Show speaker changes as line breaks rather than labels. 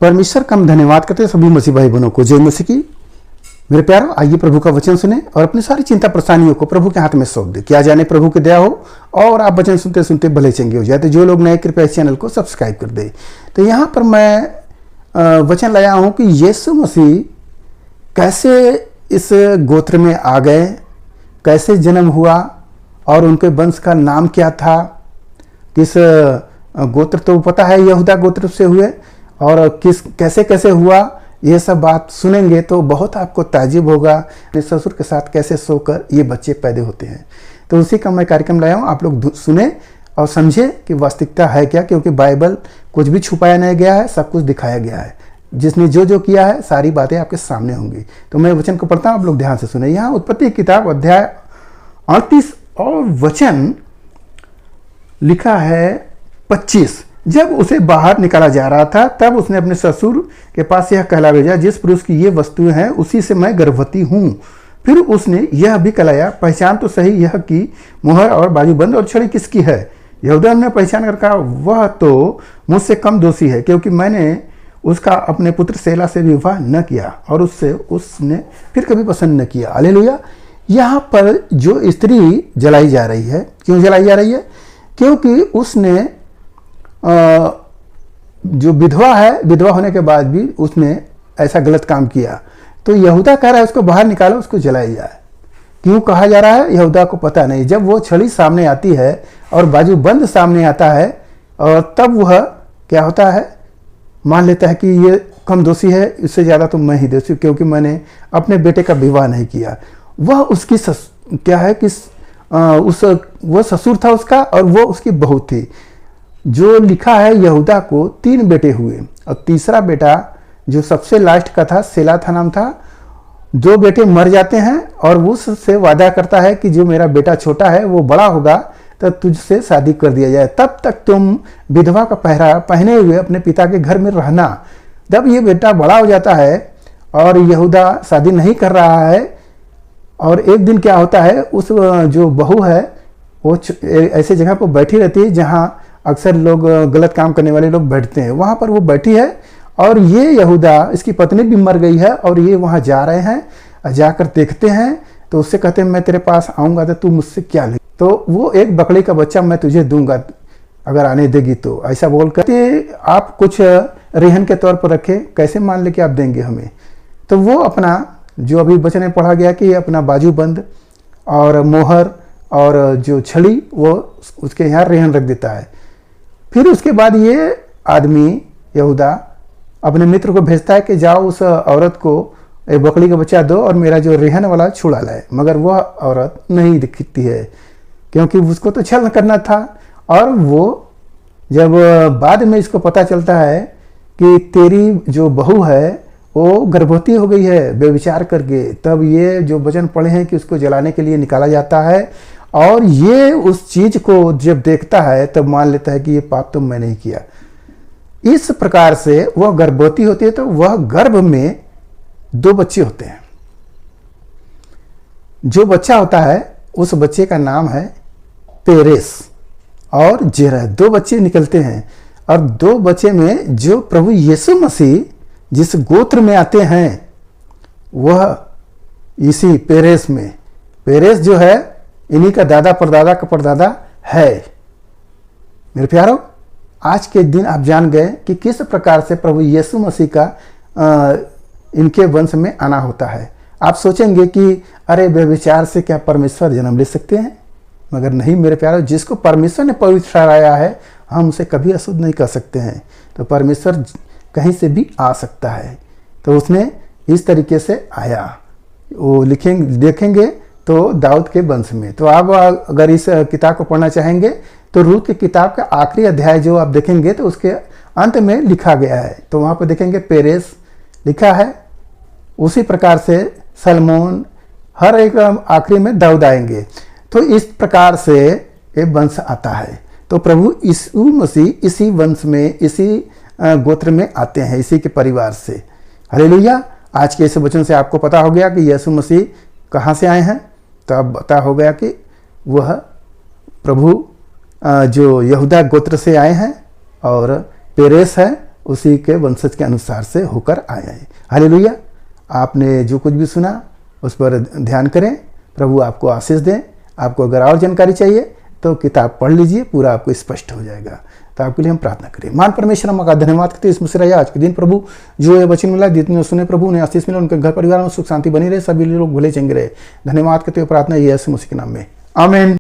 परमेश्वर का हम धन्यवाद करते हैं सभी मसीह भाई बहनों को। जय मसीह की। मेरे प्यारों, आइए प्रभु का वचन सुने और अपनी सारी चिंता परेशानियों को प्रभु के हाथ में सौंप दे। क्या जाने प्रभु की दया हो और आप वचन सुनते सुनते भले चंगे हो जाए। तो जो लोग नए, कृपया इस चैनल को सब्सक्राइब कर दे। तो यहाँ पर मैं वचन लाया हूँ कि यीशु मसीह कैसे इस गोत्र में आ गए, कैसे जन्म हुआ और उनके वंश का नाम क्या था। किस गोत्र तो पता है, यहूदा गोत्र से हुए, और कैसे कैसे हुआ, ये सब बात सुनेंगे तो बहुत आपको ताज्जुब होगा। अपने ससुर के साथ कैसे सोकर ये बच्चे पैदा होते हैं। तो उसी का मैं कार्यक्रम लाया हूँ, आप लोग सुने और समझे कि वास्तविकता है क्या। क्योंकि बाइबल कुछ भी छुपाया नहीं गया है, सब कुछ दिखाया गया है। जिसने जो जो किया है सारी बातें आपके सामने होंगी। तो मैं वचन को पढ़ता हूँ, आप लोग ध्यान से सुने। यहाँ उत्पत्ति की किताब अध्याय 38 और वचन लिखा है 25। जब उसे बाहर निकाला जा रहा था तब उसने अपने ससुर के पास यह कहला भेजा, जिस पुरुष की ये वस्तुएं हैं उसी से मैं गर्भवती हूँ। फिर उसने यह भी कहलाया, पहचान तो सही यह कि मुहर और बाजूबंद और छड़ी किसकी है। यहूदा ने पहचान कर कहा, वह तो मुझसे कम दोषी है, क्योंकि मैंने उसका अपने पुत्र सेला से विवाह न किया और उसने फिर कभी पसंद न किया। हालेलुया। यहाँ पर जो स्त्री जलाई जा रही है, क्यों जलाई जा रही है? क्योंकि उसने जो विधवा है, विधवा होने के बाद भी उसने ऐसा गलत काम किया। तो यहूदा कह रहा है उसको बाहर निकालो, उसको जलाया जाए। क्यों कहा जा रहा है, यहूदा को पता नहीं। जब वो छड़ी सामने आती है और बाजू बंद सामने आता है, और तब वह क्या होता है, मान लेता है कि ये कम दोषी है, इससे ज़्यादा तो मैं ही दोषी, क्योंकि मैंने अपने बेटे का विवाह नहीं किया। वह उसकी क्या है कि वो ससुर था उसका और वो उसकी बहू थी। जो लिखा है, यहूदा को 3 बेटे हुए और तीसरा बेटा जो सबसे लास्ट का था, सेला था नाम था। 2 बेटे मर जाते हैं और उससे वादा करता है कि जो मेरा बेटा छोटा है वो बड़ा होगा तो तुझसे शादी कर दिया जाए, तब तक तुम विधवा का पहरा पहने हुए अपने पिता के घर में रहना। जब ये बेटा बड़ा हो जाता है और यहूदा शादी नहीं कर रहा है, और एक दिन क्या होता है, उस जो बहू है वो ऐसे जगह पर बैठी रहती है जहाँ अक्सर लोग गलत काम करने वाले लोग बैठते हैं। वहाँ पर वो बैठी है और ये यहूदा, इसकी पत्नी भी मर गई है, और ये वहाँ जा रहे हैं। जाकर देखते हैं तो उससे कहते हैं, मैं तेरे पास आऊँगा तो तू मुझसे क्या ले। तो वो एक बकरी का बच्चा मैं तुझे दूंगा अगर आने देगी तो, ऐसा बोल कर आप कुछ रेहन के तौर पर रखे, कैसे मान ले कि आप देंगे हमें। तो वो अपना जो अभी वचन में पढ़ा गया कि अपना बाजूबंद और मोहर और जो छड़ी वो उसके यहाँ रेहन रख देता है। फिर उसके बाद ये आदमी यहूदा अपने मित्र को भेजता है कि जाओ उस औरत को एक बकरी का बच्चा दो और मेरा जो रेहन वाला छुड़ा लाए। मगर वह औरत नहीं दिखती है, क्योंकि उसको तो छल करना था। और वो जब बाद में इसको पता चलता है कि तेरी जो बहू है वो गर्भवती हो गई है व्यभिचार करके, तब ये जो वचन पढ़े हैं कि उसको जलाने के लिए निकाला जाता है। और ये उस चीज को जब देखता है तब मान लेता है कि ये पाप तो मैं नहीं किया। इस प्रकार से वह गर्भवती होती है, तो वह गर्भ में 2 बच्चे होते हैं। जो बच्चा होता है उस बच्चे का नाम है पेरेस और जेरह। 2 बच्चे निकलते हैं, और 2 बच्चे में जो प्रभु यीशु मसीह जिस गोत्र में आते हैं वह इसी पेरेस में, पेरेस जो है इन्हीं का दादा परदादा का परदादा है। मेरे प्यारों, आज के दिन आप जान गए कि किस प्रकार से प्रभु यीशु मसीह का इनके वंश में आना होता है। आप सोचेंगे कि अरे व्यभिचार से क्या परमेश्वर जन्म ले सकते हैं? मगर नहीं मेरे प्यारों, जिसको परमेश्वर ने पवित्र ठहराया है हम उसे कभी अशुद्ध नहीं कर सकते हैं। तो परमेश्वर कहीं से भी आ सकता है। तो उसने इस तरीके से आया, वो देखेंगे तो दाऊद के वंश में। तो आप अगर इस किताब को पढ़ना चाहेंगे तो रूत की किताब का आखिरी अध्याय जो आप देखेंगे तो उसके अंत में लिखा गया है। तो वहाँ पर देखेंगे पेरेस लिखा है, उसी प्रकार से सलमोन, हर एक आखिरी में दाऊद आएंगे। तो इस प्रकार से ये वंश आता है। तो प्रभु यीशु मसीह इसी वंश में, इसी गोत्र में आते हैं, इसी के परिवार से। हालेलुया। आज के इस वचन से आपको पता हो गया कि यीशु मसीह कहाँ से आए हैं। तो अब पता हो गया कि वह प्रभु जो यहूदा गोत्र से आए हैं, और पेरेस है उसी के वंशज के अनुसार से होकर आए हैं। हालेलुया। आपने जो कुछ भी सुना उस पर ध्यान करें। प्रभु आपको आशीष दें। आपको अगर और जानकारी चाहिए तो किताब पढ़ लीजिए, पूरा आपको स्पष्ट हो जाएगा। तो आपके लिए हम प्रार्थना करें। मान परमेश्वर हम का धन्यवाद करते हैं इस मुसीबत आज के दिन प्रभु जो ये वचन मिला, जितने सुने प्रभु उन्हें आशीष मिला, उनके घर परिवार में सुख शांति बनी रहे, सभी लोग भले चंगे रहे। धन्यवाद करते हुए प्रार्थना यीशु मसीह के नाम में, आमीन।